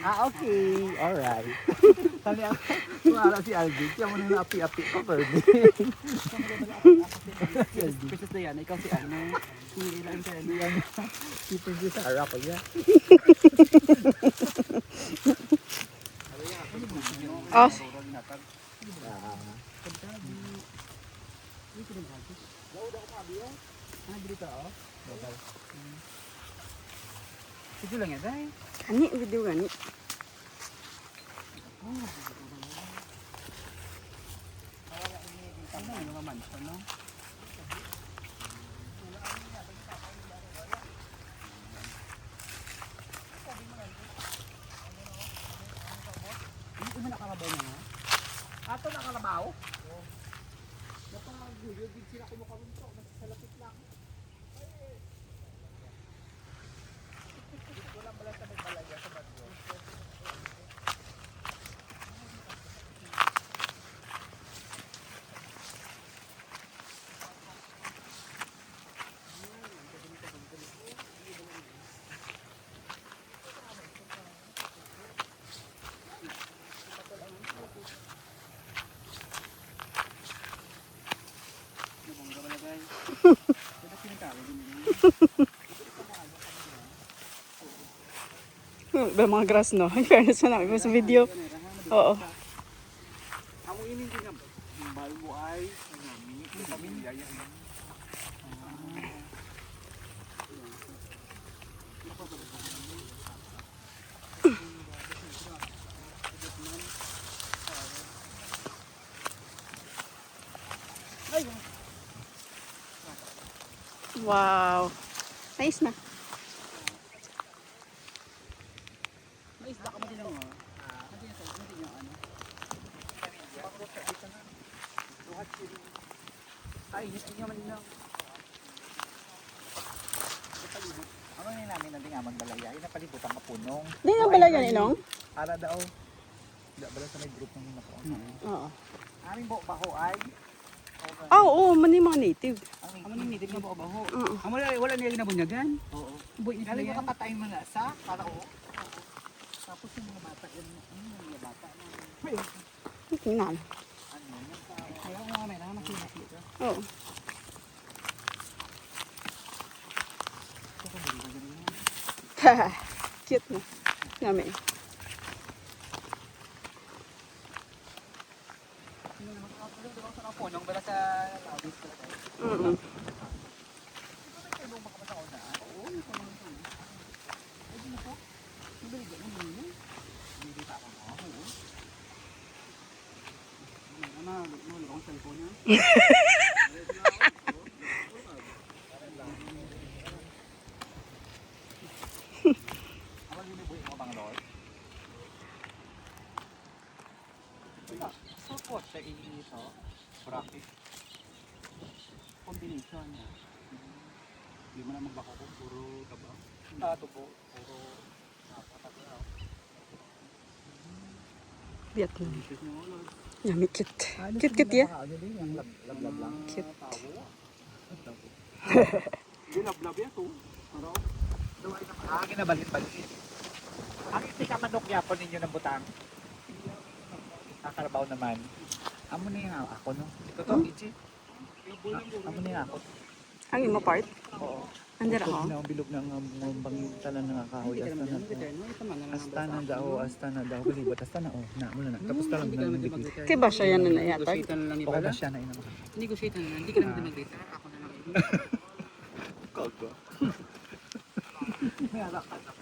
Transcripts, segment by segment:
Okay. Alright. Tali ako. Kumara si Alvin. Kaya mo na api-api ko, Bernie. Princess Diana, ikaw si ano? Si Ilan Diana. Si Princess Sarah ko yan. Oh, Sige lang yan, day. kani video gani. Ano yung mga mansion, no? Hindi mo nakarabaw na nga? Ato nakarabaw? Napagulyo, din sila kumukarunto. Sa lapit lang. Ba mga grass no. In fairness na namin sa video. Oo. Amo ini din ang balmo ay pamilya yan. Wow. Nice na. May isda ka mo din ang hindi yung ano. Ay, hindi naman lang. Ano na namin na nga magbalaya? Yung napalibutan ka punong. Di na pala yan inong? Ara daw. Hindi bala sa may group ng mga po. Oo. Aming baho ay. Ah, oo, man yung mga native. Amo nang native nga ba baho? Oo. Amo wala niya ginabunyagan. Oo. Buhay ni Kali sila mo yan. kapatay mo na sa para o. Tapos yung mga bata yun, ano yung mga bata na Tingnan. ano, yung sa Kaya ako nga may nakamakinig dito. Oo. Cute na. Ngami. Punong bala sa labis ko. Mm. Awal yun yung buhay mo bang Lord? Support sa ito. Practice. Combination. Hindi mo na magbako ko. Puro taba. Tato po. Puro napataglaw. Vietnam. Ito nyo, Lord. Yummy, cute. Cute ya. Ano din yung lablab lang. Cute. Hindi lablab yan to. Pero, Ginabalit-balit. Ang itika manok yapon ninyo ng butang. Kakarabaw naman. Amo na yung ako no. Totoo, Ichi. Amo na yung ako. Ang imo part? Oo. Andira Bilog ako. na bilog ng bangin tala na kahoy. hindi ka Asta naman na to. mag-return. Ito man na lang. Asta na daw, asta na daw. Galibot, asta na. Oh, na muna na. Tapos talang Hindi ka na naman din nagdikit. mag-return. Kay ba siya yan na nayatag? Negotiate na lang Okay ibala. ba siya na ina? Negotiate na lang. Hindi ka naman din mag-return. Ako na lang. Kago. May alak ka naman.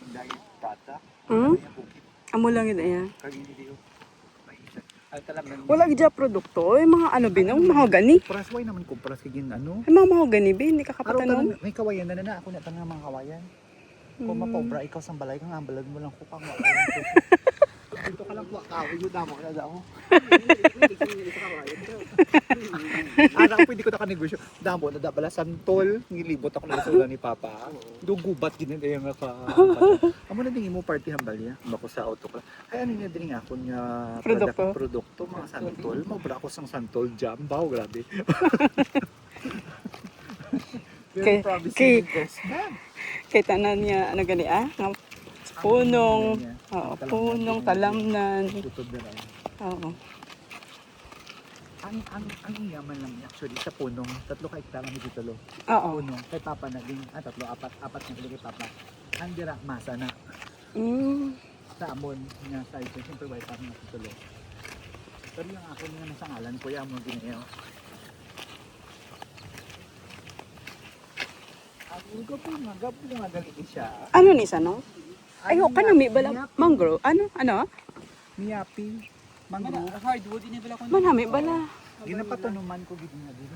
Diet tata. Hmm? Yung bukit. Amo lang yun ayan. Kagini diyo. Maisa. Ay talagang. Wala gidya produkto. Ay mga ano binong, mahogany. Pras way naman ko pras kagin ano. Ay mga mahogany ba? Hindi ka Araw kapatanom. may kawayan na ako na tanang mga kawayan. Kung mapobra ikaw sa balay kang ambalag mo lang ko pang wala. Dito ka lang po kawi yun damo na daw. negosyo. Damo na dabala santol, ngilibot ako na sa ulan ni Papa. Dugubat gid nga ka. Amo na dingi mo party hambal niya. Bako sa auto ko. Ay ano niya dinhi ako nga produkto mga santol. Mabra ako sang santol jam baw grabe. Kay- kay- Kay tanan niya ano gani nga punong, punong talamnan. Tutod na lang. Oo. Ang yaman lang actually sa punong, 3 ka hektara ni dito lo. Oo. Punong kay Papa naging 3, 4 na kay Papa. Ang dira masa na sa amon nga side ko siyempre way pa na dito lo. Pero yung ako nga nasa ngalan ko ya mo gineo. Ang gapo nga gali siya. Ano ni sa no? Ayo kanami bala mangrove. Ano? Miyapi. Mangrove. Hardwood ini bala ko. Manami bala. Ginapatanuman ko gid nga din.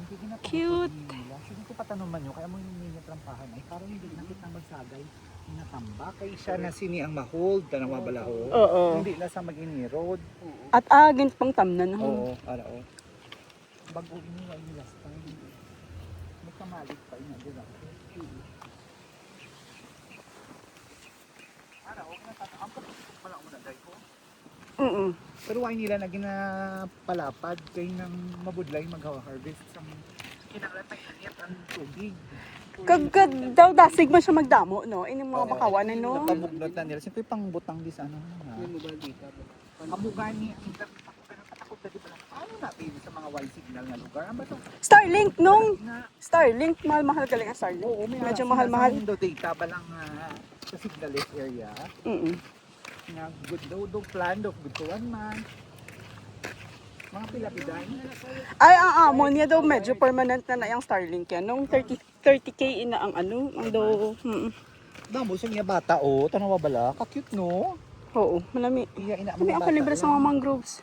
Cute. Sige ko patanuman nyo kaya mo yung minit rampahan ay karon hindi nakita magsagay. Natamba kay siya na sini ang ma-hold na mabalaho. Oo. Hindi na sa mag-ini road. At agin pang tamnan ho. Oo, ara o. Bago ini wa ini last time. May kamalit pa ina dira. Ara o na tata ang pala mo na dai ko. Pero why nila na ginapalapad kay nang mabudlay maghawa-harvest sang kinahanglan pa init ang tubig. Kagad daw dasig man siya magdamo no. Ini mga bakawan no. Napamugnot na nila. Siyempre pang butang di sa ano. Kamugani ang takot na di ba? Paano natin sa mga wild signal na lugar? Ano ba ito? Starlink nung Starlink mahal galing ang Starlink. Oo, Medyo mahal. Daw data ba lang sa signalist area. Nga good daw plan daw good to 1 month. Mga pilapidan. Ay, ang amon niya daw medyo permanent na yung Starlink yan. Nung 30K ina ang ano, ang daw. Damo sa niya bata o, tanawa bala, ka-cute no? Oo, malami. Iya ina Kami ako libre sa mga mangroves.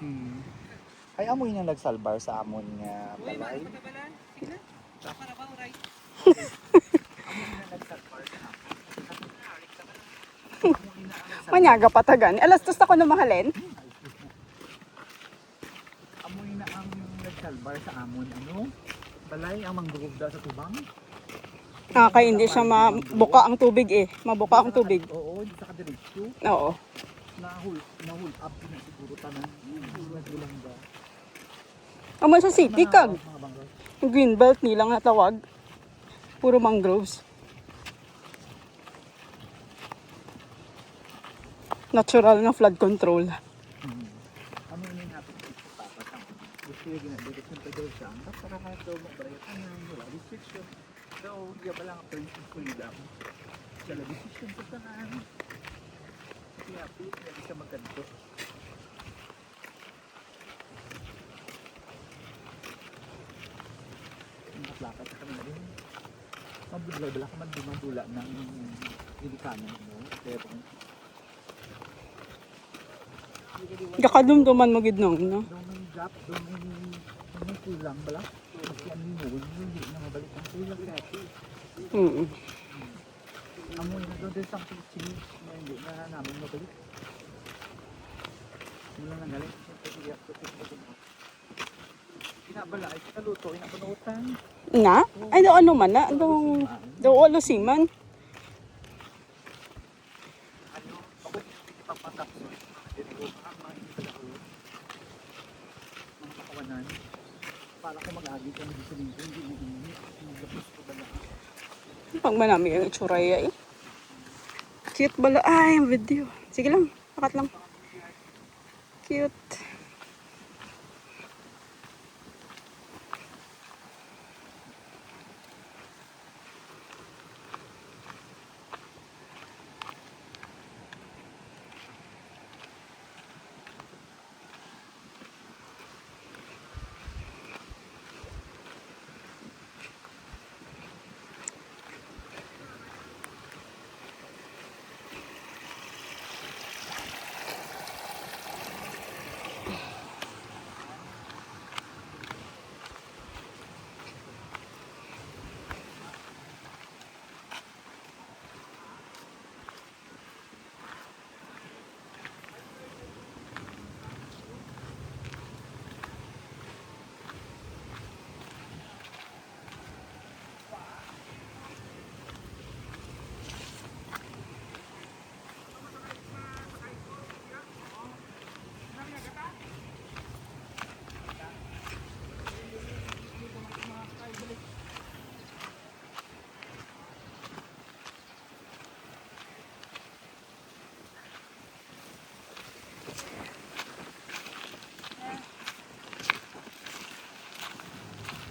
Ay amoy nang nagsalbar sa amon nga balay. Manyaga patagan. Alas dos ako na mahalin. Amoy na ang nagsalbar sa amon ano? Balay ang mangrove daw sa tubang. Kaya hindi siya mabuka ang tubig eh. Mabuka ang tubig. Oo, di sa kadiretso. Oo. Nahul up na siguro tanan. Nagulang ba? Amo sa city kag. Mga mangrove. Yung green belt nilang natawag. Puro mangroves. Natural na flood control. Ano yun natin ito tapos ang gusto yung ginagawa ng daw siya. Ang para ka daw magbayad ka ng wala restriction. Daw, hindi ba lang apprentice ko nila. Wala restriction sa tanaan. Kaya please, hindi siya magkanto. Naklakat sa kami na rin. Mabudla-bala ka man dumabula ng ilikanan mo. Pero Kakadumduman mo gid nung, no? daw may gap, daw may kulang bala. Kasi ano yun, hindi na mabalik ang kulang dati. Amoy na doon sa chichi na hindi na namin mabalik. Mula nang galing, siyempre inabala ay kinaluto, inabanutan. Na? Ay, daw ano man na? Daw walo siman. Ano, pagod ipapatapos. Mga pakawanan para ko mag-agi ko hindi sa hindi uinit maglapos ko ba lang Pag manami yung itsura eh. Cute bala. Ay, ang video. Sige lang. Pakat lang. Cute.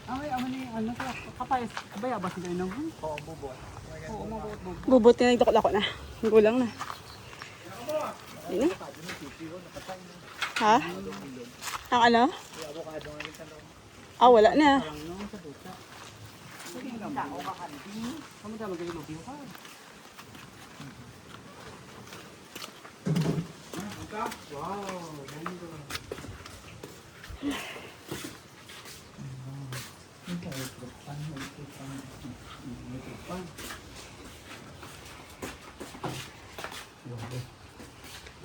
Ay, ni ano sa kapayas, kabaya ba sila nang? Oo, bubo. Oo, mabot. Bubuti na nagdakot ako na. Gulang na. Hindi na. Ha? Ang ano? Ah, wala na. Ano sa buta? Sige lang. Tao ka kanti. Kamu daw magilubyo ka. Wow, yan